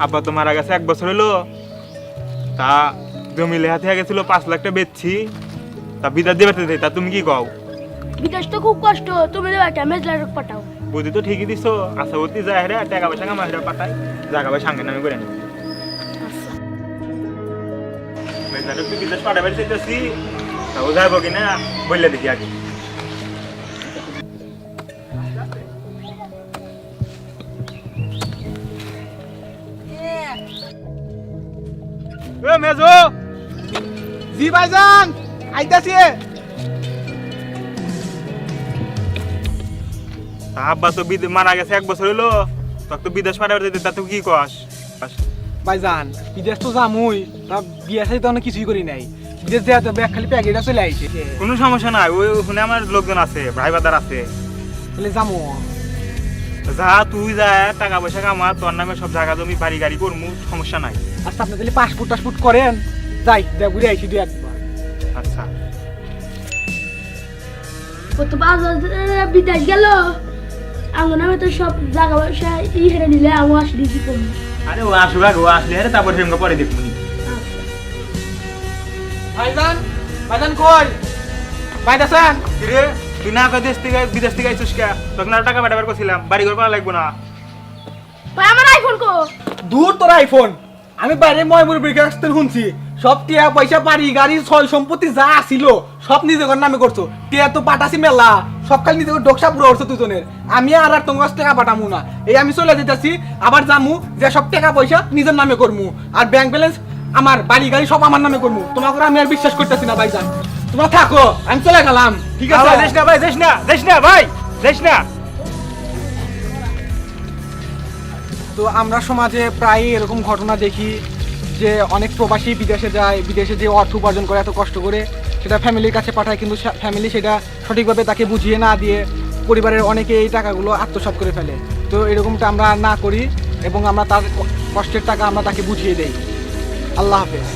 আব্বা তো মারা গেছে 1 বছর হলো। তা জমি লেহা থেকে গেছিল 5 লাখ টাকা বেচছি। তা বিদাত দিয়ে বেঁচে তা তুমি কি কও? বিদেশ তো খুব কষ্ট, তুমি একটা মেজলার পাঠাও। বুদ্ধি তো ঠিকই দিছো। আশা করতে যায় রে টাকা পয়সা কামাই রে পাঠাই জায়গা ভাই সঙ্গে নামে করে নি। মেজলার তুই বিদেশ পাঠাবে চাইতেছি। তাও যাবো কিনা বললে দেখি আগে। মেজো জি ভাইজান আইতাছি। আব্বা তো মারা গেছে 1 বছর হলো। তোর তো বিদেশ পাঠাবে যেতে তা তুই কি কস? ভাইজান বিদেশ তো যামুই, তা বিয়ে সাথে তো অনেক কিছুই করি নাই। বিদেশ দেওয়া তো ব্যাগ খালি প্যাকেটটা চলে আইছে। কোনো সমস্যা নাই, ওখানে আমার লোকজন আছে, ভাই বাদার আছে। তাহলে যামু। যা তুই যা টাকা পয়সা কামা, তোর নামে সব জায়গা জমি বাড়ি গাড়ি করমু, সমস্যা নাই। আচ্ছা আপনি তাহলে পাসপোর্ট টাসপোর্ট করেন, যাই যা ঘুরে আইছি 2-1 আচ্ছা কত বিদেশ গেল, আমার নামে তো সব জায়গা ব্যবসা হেরে নিলে আমি আসলে কি করবো? আরে ও আসুক আগে, ও আসলে হ্যাঁ তারপর সেরকম পরে দেখবো। ভাইজান ভাইজান কই ভাইদাসান? কিরে তুই না দেশ থেকে বিদেশ থেকে আইছিস কে? তখন আর টাকা পাঠাবার করছিলাম, বাড়ি ঘর পাওয়া লাগবো না। ভাই আমার আইফোন কো? দূর তোর আইফোন, আমি বাইরে ময়মুর ব্রিকার শুনছি সব টিয়া পয়সা বাড়ি গাড়ি ছয় সম্পত্তি যা ছিল সব নিজের নামে করছো। টিয়া তো পাঠাছি মেলা, সব খালি নিজেকে ডোকসা পুরো করছো দুজনের। আমি আর তোমার টাকা পাঠামু না, এই আমি চলে যেতেছি। আবার যামু যে সব টাকা পয়সা নিজের নামে করমু, আর ব্যাংক ব্যালেন্স আমার বাড়ি গাড়ি সব আমার নামে করমু। তোমাকে আমি আর বিশ্বাস করতেছি না ভাইজান, তোমরা থাকো, আমি চলে গেলাম। ঠিক আছে দেশ না ভাই, দেশ না, দেশ না ভাই, দেশ না। তো আমরা সমাজে প্রায় এরকম ঘটনা দেখি যে অনেক প্রবাসী বিদেশে যায়, বিদেশে যে অর্থ উপার্জন করে এত কষ্ট করে সেটা ফ্যামিলির কাছে পাঠায়, কিন্তু ফ্যামিলি সেটা সঠিকভাবে তাকে বুঝিয়ে না দিয়ে পরিবারের অনেকে এই টাকাগুলো আত্মসাৎ করে ফেলে। তো এরকমটা আমরা না করি এবং আমরা তার কষ্টের টাকা আমরা তাকে বুঝিয়ে দেই। আল্লাহ হাফেজ।